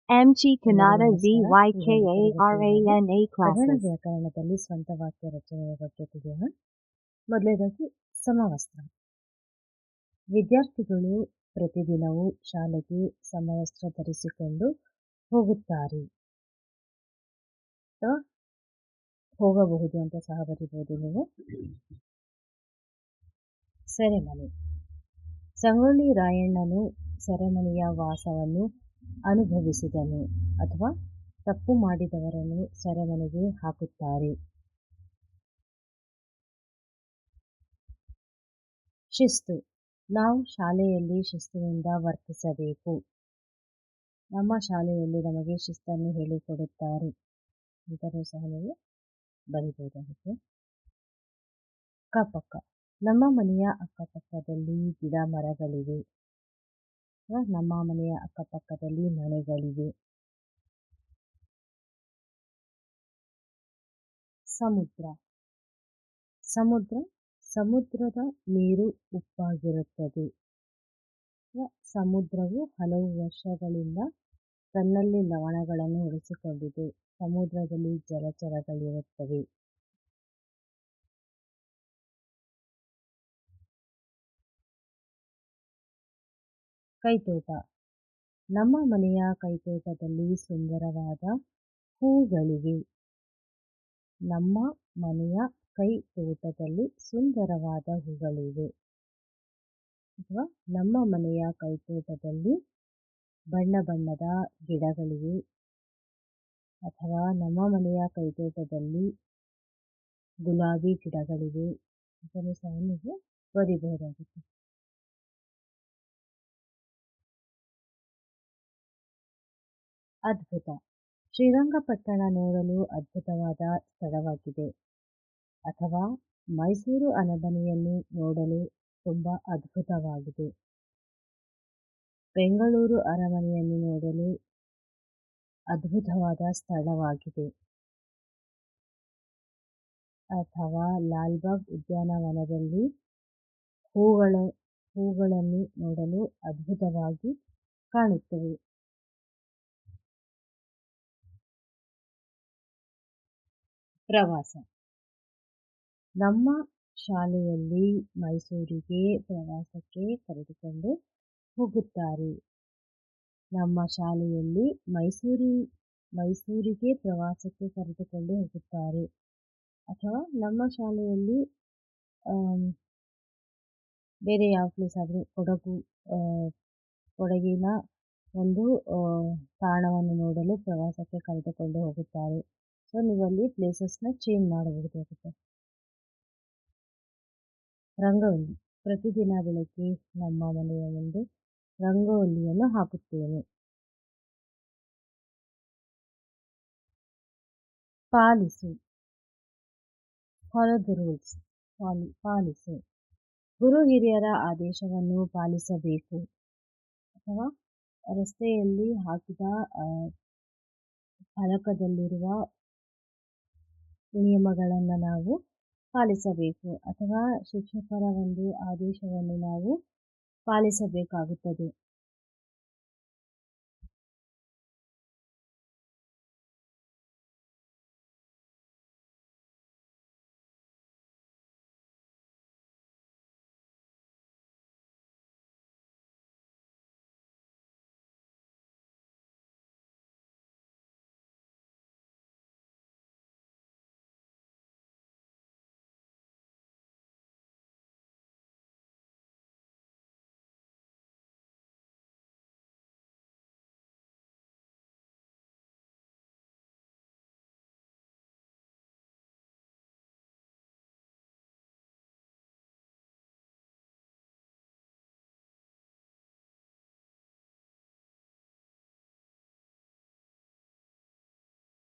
MG Kannada ಎಲ್ಲರಿಗೂ ನಮಸ್ಕಾರ. ZYKARANA Kannada classes. ವ್ಯಾಕರಣದಲ್ಲಿ ಸ್ವಂತ ವಾಕ್ಯ ರಚನೆಯ ಬಗ್ಗೆ ತಿಳಿಯೋಣ. ಮೊದಲನೇದಾಗಿ ಸಮವಸ್ತ್ರ. ವಿದ್ಯಾರ್ಥಿಗಳು ಪ್ರತಿದಿನವೂ ಶಾಲೆಗೆ ಸಮವಸ್ತ್ರ ಧರಿಸಿಕೊಂಡು ಹೋಗುತ್ತಾರೆ ಅಥವಾ ಹೋಗಬಹುದು ಅಂತ ಸಹ ಬರೀಬಹುದು ನೀವು. ಸೆರೆಮನೆ. ಸಂಗೊಳ್ಳಿ ರಾಯಣ್ಣನು ಸೆರೆಮನೆಯ ವಾಸವನ್ನು ಅನುಭವಿಸಿದನು ಅಥವಾ ತಪ್ಪು ಮಾಡಿದವರನ್ನು ಸೆರೆಮನೆಗೆ ಹಾಕುತ್ತಾರೆ. ಶಿಸ್ತು. ನಾವು ಶಾಲೆಯಲ್ಲಿ ಶಿಸ್ತಿನಿಂದ ವರ್ತಿಸಬೇಕು. ನಮ್ಮ ಶಾಲೆಯಲ್ಲಿ ನಮಗೆ ಶಿಸ್ತನ್ನು ಹೇಳಿಕೊಡುತ್ತಾರೆ ಅಂತಲೂ ಸಹ ನೀವು ಬರಿಬಹುದಾಗುತ್ತೆ. ಅಕ್ಕಪಕ್ಕ. ನಮ್ಮ ಮನೆಯ ಅಕ್ಕಪಕ್ಕದಲ್ಲಿ ಗಿಡ ಮರಗಳಿವೆ ಅಥವಾ ನಮ್ಮ ಮನೆಯ ಅಕ್ಕಪಕ್ಕದಲ್ಲಿ ಮನೆಗಳಿವೆ. ಸಮುದ್ರ. ಸಮುದ್ರದ ನೀರು ಉಪ್ಪಾಗಿರುತ್ತದೆ. ಸಮುದ್ರವು ಹಲವು ವರ್ಷಗಳಿಂದ ತನ್ನಲ್ಲಿ ಲವಣಗಳನ್ನು ಉಳಿಸಿಕೊಂಡಿದೆ. ಸಮುದ್ರದಲ್ಲಿ ಜಲಚರಗಳಿರುತ್ತವೆ. ಕೈತೋಟ. ನಮ್ಮ ಮನೆಯ ಕೈತೋಟದಲ್ಲಿ ಸುಂದರವಾದ ಹೂಗಳಿವೆ. ನಮ್ಮ ಮನೆಯ ಕೈತೋಟದಲ್ಲಿ ಸುಂದರವಾದ ಹೂಗಳಿವೆ ಅಥವಾ ನಮ್ಮ ಮನೆಯ ಕೈತೋಟದಲ್ಲಿ ಬಣ್ಣ ಬಣ್ಣದ ಗಿಡಗಳಿವೆ ಅಥವಾ ನಮ್ಮ ಮನೆಯ ಕೈತೋಟದಲ್ಲಿ ಗುಲಾಬಿ ಗಿಡಗಳಿವೆ ಇದನ್ನು ಸಹ ನೀವು ಬರೀಬಹುದಾಗುತ್ತೆ. ಅದ್ಭುತ. ಶ್ರೀರಂಗಪಟ್ಟಣ ನೋಡಲು ಅದ್ಭುತವಾದ ಸ್ಥಳವಾಗಿದೆ ಅಥವಾ ಮೈಸೂರು ಅರಮನೆಯನ್ನು ನೋಡಲು ತುಂಬ ಅದ್ಭುತವಾಗಿದೆ. ಬೆಂಗಳೂರು ಅರಮನೆಯನ್ನು ನೋಡಲು ಅದ್ಭುತವಾದ ಸ್ಥಳವಾಗಿದೆ ಅಥವಾ ಲಾಲ್ಬಾಗ್ ಉದ್ಯಾನವನದಲ್ಲಿ ಹೂಗಳನ್ನು ನೋಡಲು ಅದ್ಭುತವಾಗಿ ಕಾಣುತ್ತವೆ. ಪ್ರವಾಸ. ನಮ್ಮ ಶಾಲೆಯಲ್ಲಿ ಮೈಸೂರಿಗೆ ಪ್ರವಾಸಕ್ಕೆ ಕರೆದುಕೊಂಡು ಹೋಗುತ್ತಾರೆ. ನಮ್ಮ ಶಾಲೆಯಲ್ಲಿ ಮೈಸೂರಿಗೆ ಪ್ರವಾಸಕ್ಕೆ ಕರೆದುಕೊಂಡು ಹೋಗುತ್ತಾರೆ ಅಥವಾ ನಮ್ಮ ಶಾಲೆಯಲ್ಲಿ ಬೇರೆ ಯಾವ ಪ್ಲೇಸ್ ಆದರೂ ಕೊಡಗಿನ ಒಂದು ತಾಣವನ್ನು ನೋಡಲು ಪ್ರವಾಸಕ್ಕೆ ಕರೆದುಕೊಂಡು ಹೋಗುತ್ತಾರೆ. ಸೊ ನೀವಲ್ಲಿ ಪ್ಲೇಸಸ್ನ ಚೇಂಜ್ ಮಾಡಬಹುದಾಗುತ್ತೆ. ರಂಗೋಲಿ. ಪ್ರತಿದಿನ ಬೆಳಗ್ಗೆ ನಮ್ಮ ಮನೆಯ ಮುಂದೆ ರಂಗೋಲಿಯನ್ನು ಹಾಕುತ್ತೇನೆ. ಪಾಲಿಸು. Follow the rules. ಪಾಲಿಸು. ಗುರು ಹಿರಿಯರ ಆದೇಶವನ್ನು ಪಾಲಿಸಬೇಕು ಅಥವಾ ರಸ್ತೆಯಲ್ಲಿ ಹಾಕಿದ ಫಲಕದಲ್ಲಿರುವ ನಿಯಮಗಳನ್ನು ನಾವು ಪಾಲಿಸಬೇಕು ಅಥವಾ ಶಿಕ್ಷಕರ ಒಂದು ಆದೇಶವನ್ನು ನಾವು ಪಾಲಿಸಬೇಕಾಗುತ್ತದೆ.